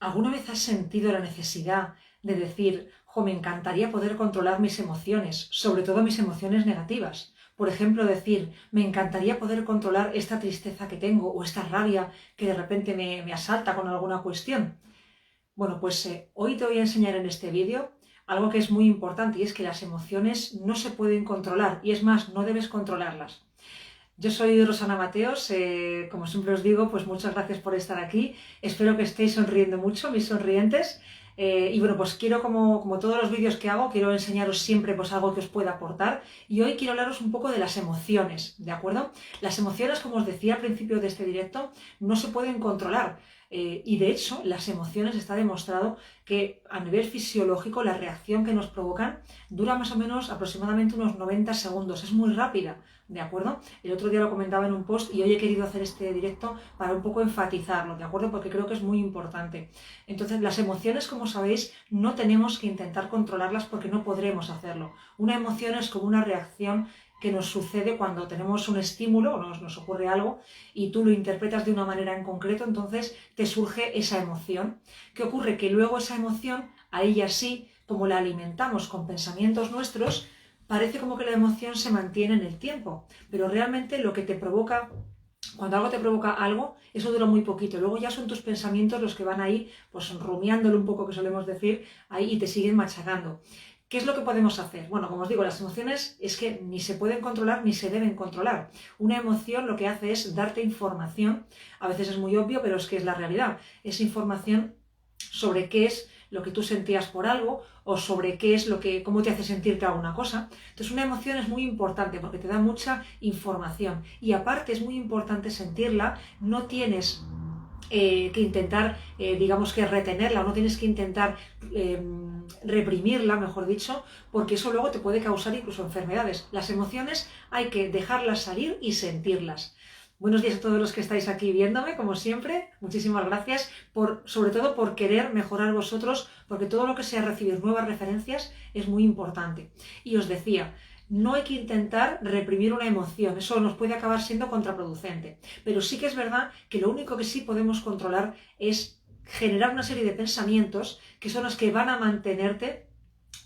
¿Alguna vez has sentido la necesidad de decir, jo, me encantaría poder controlar mis emociones, sobre todo mis emociones negativas? Por ejemplo, decir, me encantaría poder controlar esta tristeza que tengo o esta rabia que de repente me asalta con alguna cuestión. Bueno, pues hoy te voy a enseñar en este vídeo algo que es muy importante y es que las emociones no se pueden controlar y es más, no debes controlarlas. Yo soy Rosana Mateos, como siempre os digo, pues muchas gracias por estar aquí. Espero que estéis sonriendo mucho, mis sonrientes. Y bueno, pues quiero, como todos los vídeos que hago, quiero enseñaros siempre pues algo que os pueda aportar. Y hoy quiero hablaros un poco de las emociones, ¿de acuerdo? Las emociones, como os decía al principio de este directo, no se pueden controlar. Y de hecho, las emociones está demostrado que a nivel fisiológico la reacción que nos provocan dura más o menos aproximadamente unos 90 segundos. Es muy rápida, ¿de acuerdo? El otro día lo comentaba en un post y hoy he querido hacer este directo para un poco enfatizarlo, ¿de acuerdo? Porque creo que es muy importante. Entonces, las emociones, como sabéis, no tenemos que intentar controlarlas porque no podremos hacerlo. Una emoción es como una reacción que nos sucede cuando tenemos un estímulo o nos ocurre algo y tú lo interpretas de una manera en concreto, entonces te surge esa emoción. ¿Qué ocurre? Que luego esa emoción, ahí ya sí, como la alimentamos con pensamientos nuestros, parece como que la emoción se mantiene en el tiempo, pero realmente lo que te provoca, cuando algo te provoca algo, eso dura muy poquito. Luego ya son tus pensamientos los que van ahí, pues rumiándolo un poco, que solemos decir, ahí y te siguen machacando. ¿Qué es lo que podemos hacer? Bueno, como os digo, las emociones es que ni se pueden controlar ni se deben controlar. Una emoción lo que hace es darte información, a veces es muy obvio, pero es que es la realidad. Es información sobre qué es lo que tú sentías por algo o sobre qué es cómo te hace sentirte alguna cosa. Entonces una emoción es muy importante porque te da mucha información y aparte es muy importante sentirla, no tienes que intentar, digamos que retenerla, o no tienes que intentar reprimirla, mejor dicho, porque eso luego te puede causar incluso enfermedades. Las emociones hay que dejarlas salir y sentirlas. Buenos días a todos los que estáis aquí viéndome, como siempre. Muchísimas gracias, sobre todo por querer mejorar vosotros, porque todo lo que sea recibir nuevas referencias es muy importante. Y os decía, no hay que intentar reprimir una emoción, eso nos puede acabar siendo contraproducente. Pero sí que es verdad que lo único que sí podemos controlar es generar una serie de pensamientos que son los que van a mantenerte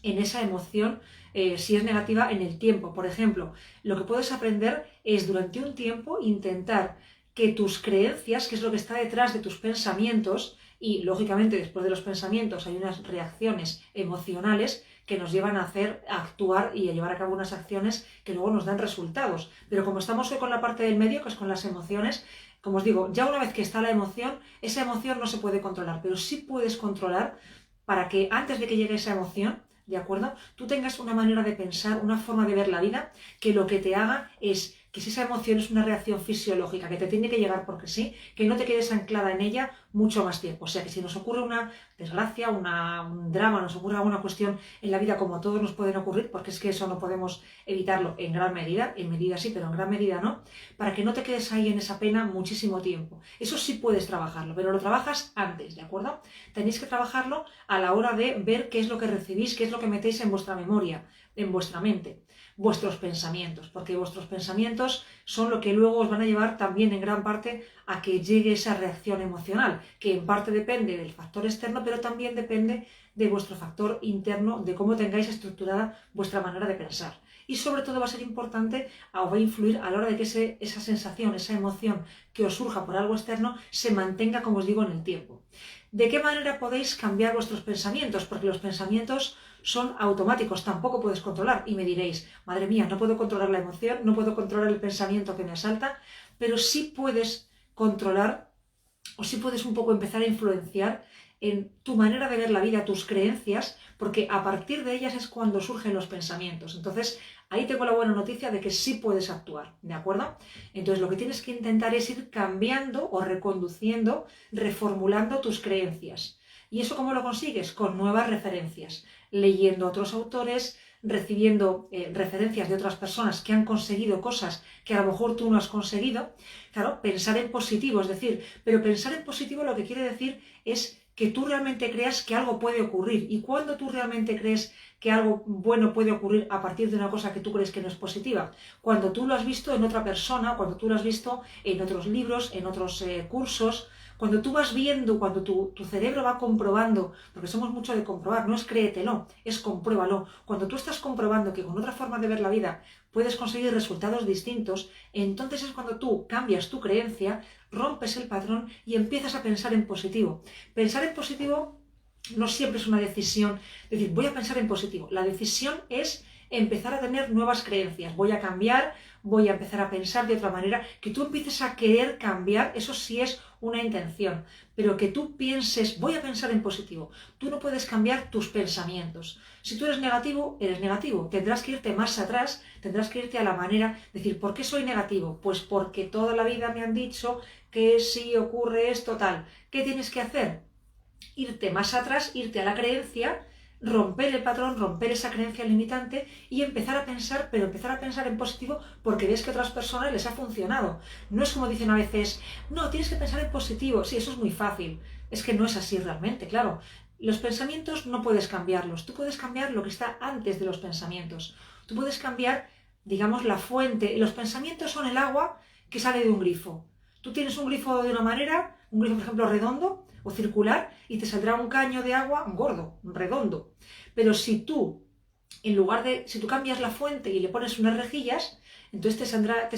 en esa emoción, si es negativa, en el tiempo. Por ejemplo, lo que puedes aprender es durante un tiempo intentar que tus creencias, que es lo que está detrás de tus pensamientos, y lógicamente después de los pensamientos hay unas reacciones emocionales que nos llevan a actuar y a llevar a cabo unas acciones que luego nos dan resultados. Pero como estamos hoy con la parte del medio, que es con las emociones, como os digo, ya una vez que está la emoción, esa emoción no se puede controlar, pero sí puedes controlar para que antes de que llegue esa emoción, ¿de acuerdo?, tú tengas una manera de pensar, una forma de ver la vida, que lo que te haga es que si esa emoción es una reacción fisiológica que te tiene que llegar porque sí, que no te quedes anclada en ella mucho más tiempo. O sea, que si nos ocurre una desgracia, un drama, nos ocurre alguna cuestión en la vida, como a todos nos pueden ocurrir, porque es que eso no podemos evitarlo en gran medida, en medida sí, pero en gran medida no, para que no te quedes ahí en esa pena muchísimo tiempo. Eso sí puedes trabajarlo, pero lo trabajas antes, ¿de acuerdo? Tenéis que trabajarlo a la hora de ver qué es lo que recibís, qué es lo que metéis en vuestra memoria, en vuestra mente, vuestros pensamientos, porque vuestros pensamientos son lo que luego os van a llevar también en gran parte a que llegue esa reacción emocional, que en parte depende del factor externo, pero también depende de vuestro factor interno, de cómo tengáis estructurada vuestra manera de pensar. Y sobre todo va a ser importante, o va a influir a la hora de que esa sensación, esa emoción que os surja por algo externo, se mantenga, como os digo, en el tiempo. ¿De qué manera podéis cambiar vuestros pensamientos? Porque los pensamientos son automáticos, tampoco puedes controlar. Y me diréis, madre mía, no puedo controlar la emoción, no puedo controlar el pensamiento que me asalta, pero sí puedes controlar, o sí puedes un poco empezar a influenciar en tu manera de ver la vida, tus creencias, porque a partir de ellas es cuando surgen los pensamientos. Entonces, ahí tengo la buena noticia de que sí puedes actuar, ¿de acuerdo? Entonces, lo que tienes que intentar es ir cambiando o reconduciendo, reformulando tus creencias. ¿Y eso cómo lo consigues? Con nuevas referencias, leyendo a otros autores, recibiendo referencias de otras personas que han conseguido cosas que a lo mejor tú no has conseguido. Claro, pensar en positivo, es decir, pero pensar en positivo lo que quiere decir es que tú realmente creas que algo puede ocurrir. Y cuando tú realmente crees que algo bueno puede ocurrir a partir de una cosa que tú crees que no es positiva, cuando tú lo has visto en otra persona, cuando tú lo has visto en otros libros, en otros cursos, Cuando tú vas viendo, cuando tu cerebro va comprobando, porque somos mucho de comprobar, no es créetelo, es compruébalo. Cuando tú estás comprobando que con otra forma de ver la vida puedes conseguir resultados distintos, entonces es cuando tú cambias tu creencia, rompes el patrón y empiezas a pensar en positivo. Pensar en positivo no siempre es una decisión, es decir, voy a pensar en positivo. La decisión es empezar a tener nuevas creencias. Voy a cambiar, voy a empezar a pensar de otra manera. Que tú empieces a querer cambiar, eso sí es una intención. Pero que tú pienses, voy a pensar en positivo. Tú no puedes cambiar tus pensamientos. Si tú eres negativo, eres negativo. Tendrás que irte más atrás, tendrás que irte a la manera de decir, ¿por qué soy negativo? Pues porque toda la vida me han dicho que si ocurre esto, tal. ¿Qué tienes que hacer? Irte más atrás, irte a la creencia, romper el patrón, romper esa creencia limitante y empezar a pensar, pero empezar a pensar en positivo porque ves que a otras personas les ha funcionado. No es como dicen a veces, no, tienes que pensar en positivo. Sí, eso es muy fácil. Es que no es así realmente, claro. Los pensamientos no puedes cambiarlos. Tú puedes cambiar lo que está antes de los pensamientos. Tú puedes cambiar, digamos, la fuente. Los pensamientos son el agua que sale de un grifo. Tú tienes un grifo de una manera, un grifo, por ejemplo, redondo o circular, y te saldrá un caño de agua gordo, redondo. Pero si tú, si tú cambias la fuente y le pones unas rejillas, entonces te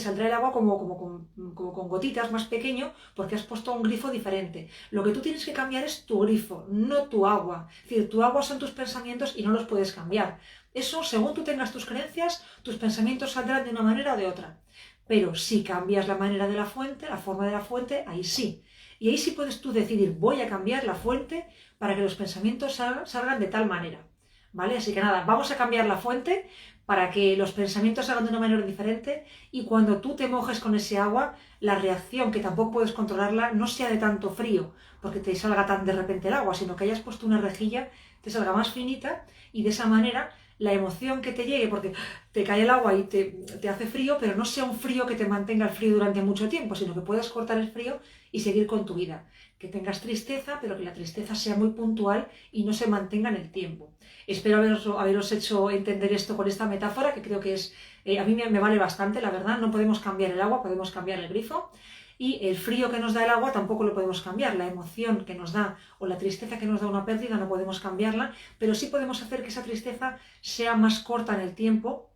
saldrá el agua como con gotitas más pequeño porque has puesto un grifo diferente. Lo que tú tienes que cambiar es tu grifo, no tu agua. Es decir, tu agua son tus pensamientos y no los puedes cambiar. Eso, según tú tengas tus creencias, tus pensamientos saldrán de una manera o de otra. Pero si cambias la manera de la fuente, la forma de la fuente, ahí sí. Y ahí sí puedes tú decidir, voy a cambiar la fuente para que los pensamientos salgan de tal manera. ¿Vale? Así que nada, vamos a cambiar la fuente para que los pensamientos salgan de una manera diferente y cuando tú te mojes con ese agua, la reacción, que tampoco puedes controlarla, no sea de tanto frío, porque te salga tan de repente el agua, sino que hayas puesto una rejilla, te salga más finita y de esa manera la emoción que te llegue, porque te cae el agua y te hace frío, pero no sea un frío que te mantenga el frío durante mucho tiempo, sino que puedas cortar el frío y seguir con tu vida. Que tengas tristeza, pero que la tristeza sea muy puntual y no se mantenga en el tiempo. Espero haberos hecho entender esto con esta metáfora, que creo que es, a mí me vale bastante, la verdad. No podemos cambiar el agua, podemos cambiar el grifo. Y el frío que nos da el agua tampoco lo podemos cambiar. La emoción que nos da o la tristeza que nos da una pérdida no podemos cambiarla, pero sí podemos hacer que esa tristeza sea más corta en el tiempo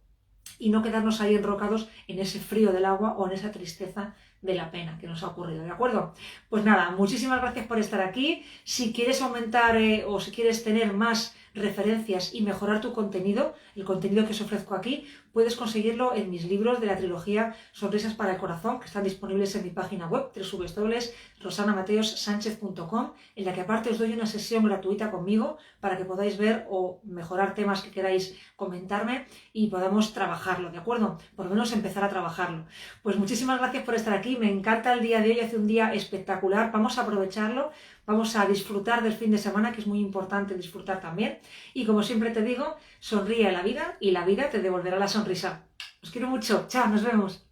y no quedarnos ahí enrocados en ese frío del agua o en esa tristeza de la pena que nos ha ocurrido, ¿de acuerdo? Pues nada, muchísimas gracias por estar aquí. Si quieres aumentar o si quieres tener más referencias y mejorar tu contenido, el contenido que os ofrezco aquí, puedes conseguirlo en mis libros de la trilogía Sonrisas para el Corazón, que están disponibles en mi página web, www.rosanamateusánchez.com, en la que aparte os doy una sesión gratuita conmigo para que podáis ver o mejorar temas que queráis comentarme y podamos trabajarlo, ¿de acuerdo? Por lo menos empezar a trabajarlo. Pues muchísimas gracias por estar aquí, me encanta el día de hoy, hace un día espectacular, vamos a aprovecharlo. Vamos a disfrutar del fin de semana, que es muy importante disfrutar también. Y como siempre te digo, sonríe a la vida y la vida te devolverá la sonrisa. Os quiero mucho. Chao, nos vemos.